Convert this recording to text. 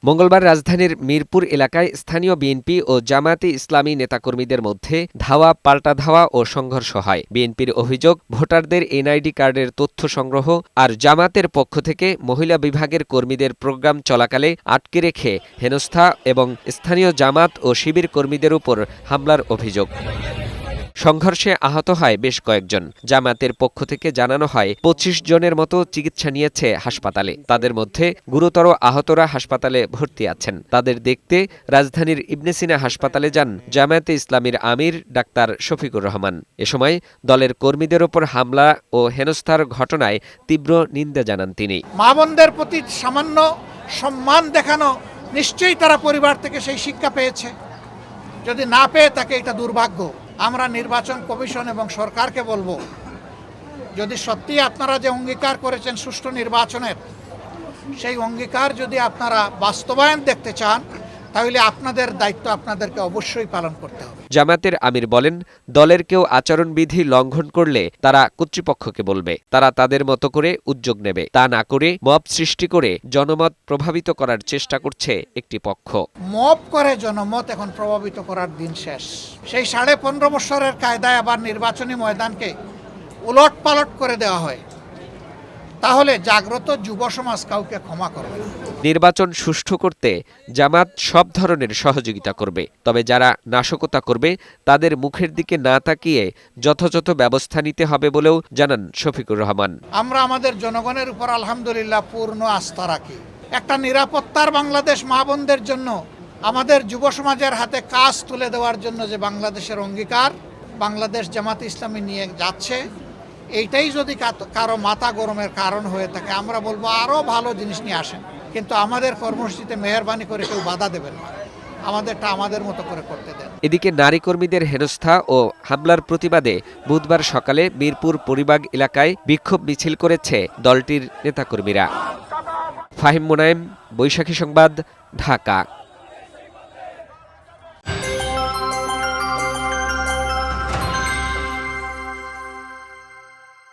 মঙ্গলবার রাজধানীর মিরপুর এলাকায় স্থানীয় বিএনপি ও জামায়াতে ইসলামী নেতাকর্মীদের মধ্যে ধাওয়া পাল্টা ধাওয়া ও সংঘর্ষ হয়। বিএনপির অভিযোগ, ভোটারদের এনআইডি কার্ডের তথ্য সংগ্রহ আর জামায়াতের পক্ষ থেকে মহিলা বিভাগের কর্মীদের প্রোগ্রাম চলাকালে আটকে রেখে হেনস্থা এবং স্থানীয় জামায়াত ও শিবির কর্মীদের উপর হামলার অভিযোগ। সংঘর্ষে আহত হয় বেশ কয়েকজন। জামায়াতের পক্ষ থেকে জানানো হয় ২৫ জনের মতো চিকিৎসা নিয়েছে হাসপাতালে। তাদের মধ্যে গুরুতর আহতরা হাসপাতালে ভর্তি আছেন। তাদের দেখতে রাজধানীর ইবনে সিনা হাসপাতালে যান জামায়াতে ইসলামীর আমির ডাক্তার শফিকুর রহমান। এ সময় দলের কর্মীদের ওপর হামলা ও হেনস্থার ঘটনায় তীব্র নিন্দা জানান তিনি। মা বোনদের প্রতি সামান্য সম্মান দেখানো, নিশ্চয়ই তারা পরিবার থেকে সেই শিক্ষা পেয়েছে। যদি না পেয়ে থাকে, এটা দুর্ভাগ্য। আমরা নির্বাচন কমিশন এবং সরকারকে বলবো, যদি সত্যি আপনারা যে অঙ্গীকার করেছেন সুষ্ঠু নির্বাচনের, সেই অঙ্গীকার যদি আপনারা বাস্তবায়ন দেখতে চান, তাহলে আপনাদের দায়িত্ব আপনাদেরকে অবশ্যই পালন করতে হবে। জামায়াতের আমির বলেন, দলের কেউ আচরণবিধি লঙ্ঘন করলে তারা কর্তৃপক্ষকে বলবে। তারা তাদের মতো করে উদ্যোগ নেবে। তা না করে মব সৃষ্টি করে জনমত প্রভাবিত করার চেষ্টা করছে একটি পক্ষ। মব করে জনমত এখন প্রভাবিত করার দিন শেষ। সেই ১৫.৫ বছরের কায়দায় আবার নির্বাচনী ময়দানকে উলট পালট করে দেওয়া হয়, তাহলে জাগ্রত যুব সমাজ কাউকে ক্ষমা করবে না। নির্বাচন সুষ্ঠু করতে জামাত সব ধরনের সহযোগিতা করবে। তবে যারা নাশকতা করবে তাদের মুখের দিকে না তাকিয়ে যথাযথ ব্যবস্থা নিতে হবে বলেও জানান শফিকুর রহমান। আমরা আমাদের জনগণের উপর আলহামদুলিল্লাহ পূর্ণ আস্থা রাখি। একটা নিরাপত্তার বাংলাদেশ মা বোনদের জন্য, আমাদের যুব সমাজের হাতে কাজ তুলে দেওয়ার জন্য যে বাংলাদেশের অঙ্গীকার বাংলাদেশ জামাত ইসলামী নিয়ে যাচ্ছে, এইটাই যদি কারো মাথা গরমের কারণ হয়ে থাকে, আমরা বলবো আরও ভালো জিনিস নিয়ে আসেন, কিন্তু আমাদের কর্মসূচিতে মেহরবানি করে কেউ বাধা দেবেন না। আমাদেরটা আমাদের মতো করে করতে দেন। এদিকে নারী কর্মীদের হেনস্থা ও হামলার প্রতিবাদে বুধবার সকালে মিরপুর পরিবাগ এলাকায় বিক্ষোভ মিছিল করেছে দলটির নেতাকর্মীরা। ফাহিম মুনায়েম, বৈশাখী সংবাদ, ঢাকা।